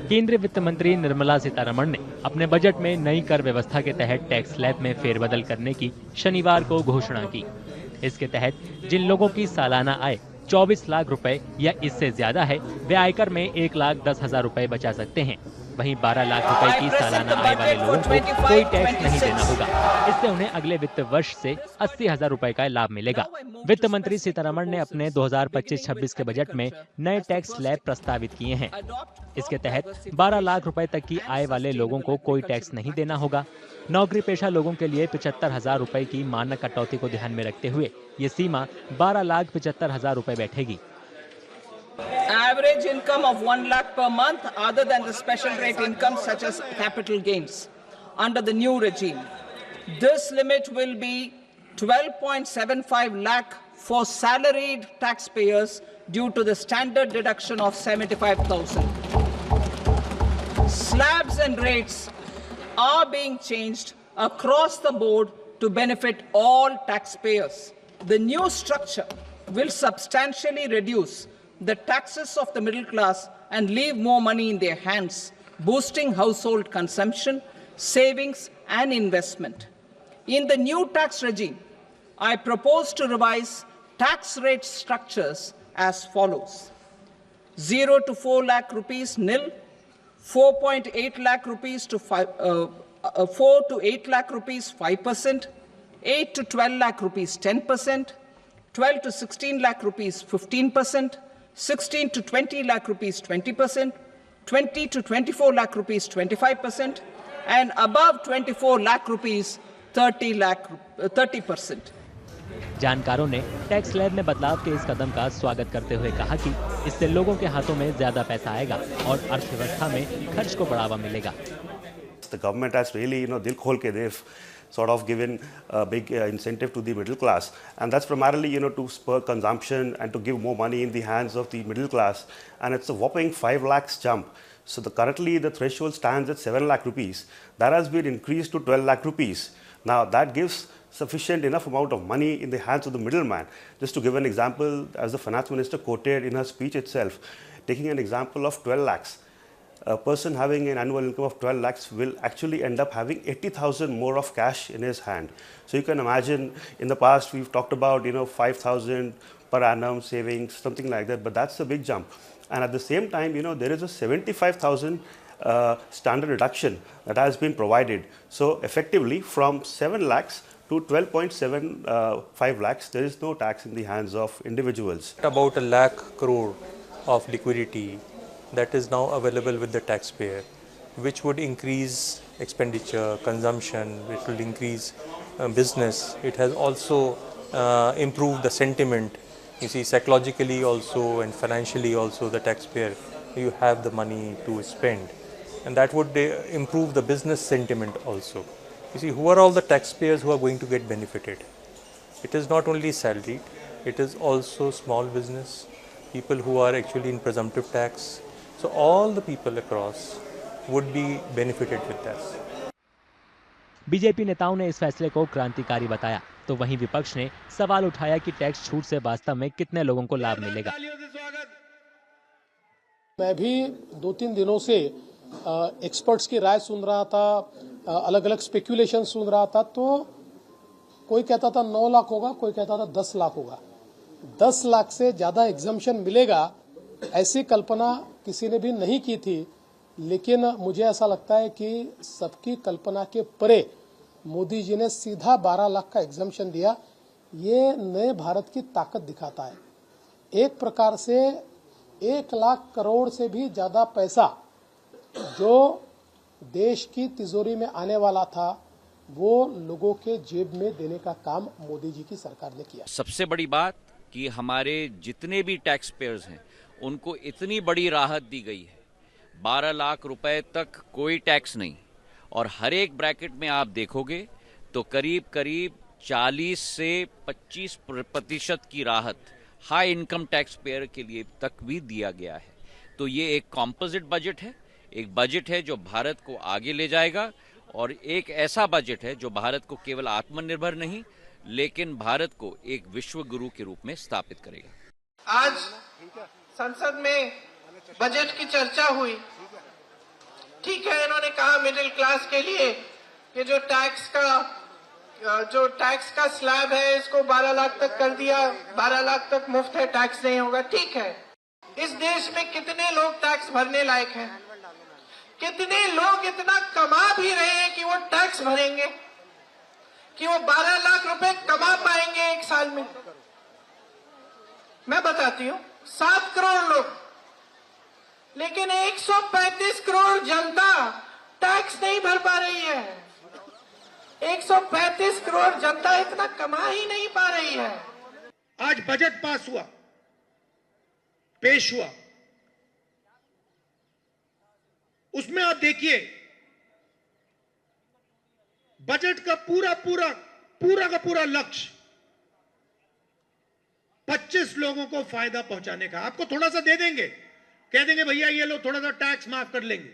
केंद्रीय वित्त मंत्री निर्मला सीतारमण ने अपने बजट में नई कर व्यवस्था के तहत टैक्स स्लैब में फेरबदल करने की शनिवार को घोषणा की। इसके तहत जिन लोगों की सालाना आय 24 लाख रुपए या इससे ज्यादा है, वे आयकर में 1,10,000 रुपए बचा सकते हैं। वहीं 12 लाख रुपए की सालाना आय वाले लोगों को कोई टैक्स नहीं देना होगा। इससे उन्हें अगले वित्त वर्ष से 80,000 रुपए का लाभ मिलेगा। वित्त मंत्री सीतारमण ने अपने 2025-26 के बजट में नए टैक्स स्लैब प्रस्तावित किए हैं। इसके तहत 12 लाख रुपए तक की आय वाले लोगों को कोई टैक्स नहीं देना होगा। नौकरी पेशा लोगों के लिए 75,000 रुपए की मानक कटौती को ध्यान में रखते हुए ये सीमा 12,75,000 रुपए बैठेगी। Average income of 1 lakh per month other than the special rate income such as capital gains under the new regime. This limit will be 12.75 lakh for salaried taxpayers due to the standard deduction of 75,000. Slabs and rates are being changed across the board to benefit all taxpayers. The new structure will substantially reduce the taxes of the middle class and leave more money in their hands, boosting household consumption, savings and investment. In the new tax regime, I propose to revise tax rate structures as follows: 0 to 4 lakh rupees nil, 4.8 lakh rupees to 4 to 8 lakh rupees 5%, 8 to 12 lakh rupees 10%, 12 to 16 lakh rupees 15%, 16 to 20 lakh rupees 20%, 20 to 24 lakh rupees 25%, and above 24 lakh rupees 30%. जानकारों ने tax slab में बदलाव के इस कदम का स्वागत करते हुए कहा कि इससे लोगों के हाथों में ज्यादा पैसा आएगा और अर्थव्यवस्था में खर्च को बढ़ावा मिलेगा। The government has really, dil khol ke they've sort of given a big incentive to the middle class, and that's primarily, to spur consumption and to give more money in the hands of the middle class, and it's a whopping 5 lakhs jump. So currently the threshold stands at 7 lakh rupees. That has been increased to 12 lakh rupees. Now that gives sufficient enough amount of money in the hands of the middleman. Just to give an example, as the finance minister quoted in her speech itself, taking an example of 12 lakhs, a person having an annual income of 12 lakhs will actually end up having 80,000 more of cash in his hand. So you can imagine, in the past we've talked about 5,000 per annum savings, something like that, but that's a big jump. And at the same time, there is a 75,000 standard deduction that has been provided. So effectively, from 7 lakhs to 12.75 lakhs, there is no tax in the hands of individuals. About 1 lakh crore of liquidity that is now available with the taxpayer, which would increase expenditure, consumption, it will increase business. It has also improved the sentiment. You see, psychologically also and financially also, the taxpayer, you have the money to spend, and that would improve the business sentiment also. You see, who are all the taxpayers who are going to get benefited? It is not only salaried, it is also small business, people who are actually in presumptive tax. So all the people across would be benefited with this. BJP नेताओं ने इस फैसले को क्रांतिकारी बताया, तो वहीं विपक्ष ने सवाल उठाया कि टैक्स छूट से वास्तव में कितने लोगों को लाभ मिलेगा। मैं भी 2-3 दिनों से एक्सपर्ट्स की राय सुन रहा था, अलग अलग स्पेक्यूलेशन सुन रहा था, तो कोई कहता था 9 लाख होगा, कोई कहता था 10 लाख होगा। 10 लाख से ज्यादा एग्जम्पशन मिलेगा, ऐसी कल्पना किसी ने भी नहीं की थी। लेकिन मुझे ऐसा लगता है कि सबकी कल्पना के परे मोदी जी ने सीधा 12 लाख का एग्जम्पशन दिया। ये नए भारत की ताकत दिखाता है। एक प्रकार से 1 लाख करोड़ से भी ज्यादा पैसा जो देश की तिजोरी में आने वाला था, वो लोगों के जेब में देने का काम मोदी जी की सरकार ने किया। सबसे बड़ी बात कि हमारे जितने भी टैक्स पेयर्स हैं उनको इतनी बड़ी राहत दी गई है, 12 लाख रुपए तक कोई टैक्स नहीं, और हर एक ब्रैकेट में आप देखोगे तो करीब करीब 40 से 25% की राहत हाई इनकम टैक्स पेयर के लिए तक भी दिया गया है। तो ये एक कॉम्पोजिट बजट है, एक बजट है जो भारत को आगे ले जाएगा, और एक ऐसा बजट है जो भारत को केवल आत्मनिर्भर नहीं लेकिन भारत को एक विश्व गुरु के रूप में स्थापित करेगा। आज संसद में बजट की चर्चा हुई ठीक है, इन्होंने कहा मिडिल क्लास के लिए कि जो टैक्स का स्लैब है इसको 12 लाख तक कर दिया, 12 लाख तक मुफ्त है, टैक्स नहीं होगा। ठीक है, इस देश में कितने लोग टैक्स भरने लायक हैं? कितने लोग इतना कमा भी रहे हैं कि वो टैक्स भरेंगे, कि वो 12 लाख रुपए कमा पाएंगे एक साल में? मैं बताती हूं, 7 करोड़ लोग, लेकिन 135 करोड़ जनता टैक्स नहीं भर पा रही है। 135 करोड़ जनता इतना कमा ही नहीं पा रही है। आज बजट पास हुआ, पेश हुआ, उसमें आप देखिए बजट का पूरा लक्ष्य 25 लोगों को फायदा पहुंचाने का। आपको थोड़ा सा दे देंगे, कह देंगे भैया ये लो थोड़ा सा टैक्स माफ कर लेंगे,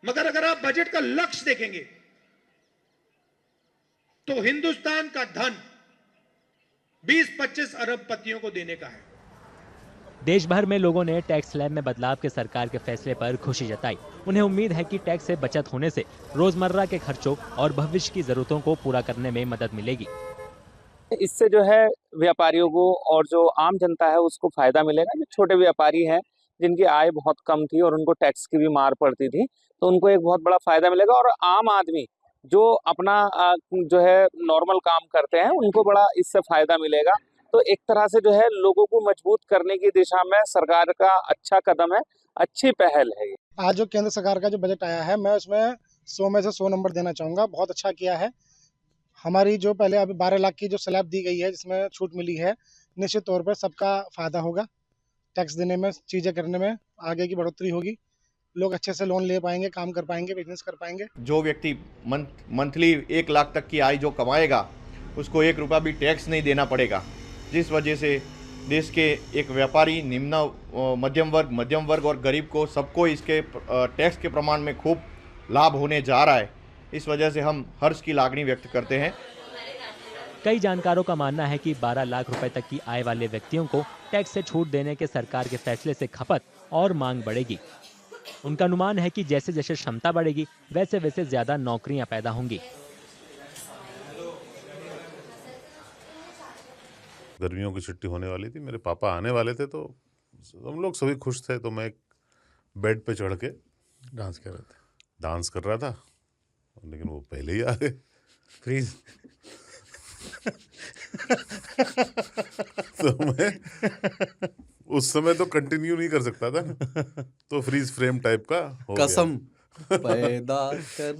मगर अगर आप बजट का लक्ष्य देखेंगे तो हिंदुस्तान का धन 20-25 अरबपतियों को देने का है। देश भर में लोगों ने टैक्स स्लैब में बदलाव के सरकार के फैसले पर खुशी जताई। उन्हें उम्मीद है कि टैक्स से बचत होने से रोजमर्रा के खर्चों और भविष्य की जरूरतों को पूरा करने में मदद मिलेगी। इससे जो है व्यापारियों को और जो आम जनता है उसको फायदा मिलेगा। जो छोटे व्यापारी हैं जिनकी आय बहुत कम थी और उनको टैक्स की भी मार पड़ती थी, तो उनको एक बहुत बड़ा फायदा मिलेगा। और आम आदमी जो अपना जो है नॉर्मल काम करते हैं उनको बड़ा इससे फायदा मिलेगा। तो एक तरह से जो है लोगों को मजबूत करने की दिशा में सरकार का अच्छा कदम है, अच्छी पहल है ये। आज जो केंद्र सरकार का जो बजट आया है, मैं उसमें 100 में से 100 नंबर देना चाहूँगा। बहुत अच्छा किया है। हमारी जो पहले अभी 12 लाख की जो स्लैब दी गई है जिसमें छूट मिली है, निश्चित तौर पर सबका फायदा होगा। टैक्स देने में, चीज़ें करने में आगे की बढ़ोतरी होगी। लोग अच्छे से लोन ले पाएंगे, काम कर पाएंगे, बिजनेस कर पाएंगे। जो व्यक्ति मंथली 1 लाख तक की आय जो कमाएगा उसको 1 रुपया भी टैक्स नहीं देना पड़ेगा, जिस वजह से देश के एक व्यापारी, निम्न मध्यम वर्ग और गरीब को सबको इसके टैक्स के प्रमाण में खूब लाभ होने जा रहा है। इस वजह से हम हर्ष की लागनी व्यक्त करते हैं। कई जानकारों का मानना है कि 12 लाख रुपए तक की आय वाले व्यक्तियों को टैक्स से छूट देने के सरकार के फैसले से खपत और मांग बढ़ेगी। उनका अनुमान है कि जैसे जैसे क्षमता बढ़ेगी वैसे वैसे ज्यादा नौकरियां पैदा होंगी। गर्मियों की छुट्टी होने वाली थी, मेरे पापा आने वाले थे, तो हम लोग सभी खुश थे। तो मैं बेड पे चढ़ के डांस कर रहा था, लेकिन वो पहले ही आ गए। फ्रीज तो मैं उस समय तो कंटिन्यू नहीं कर सकता था ना, तो फ्रीज फ्रेम टाइप का हो कसम गया। पैदा कर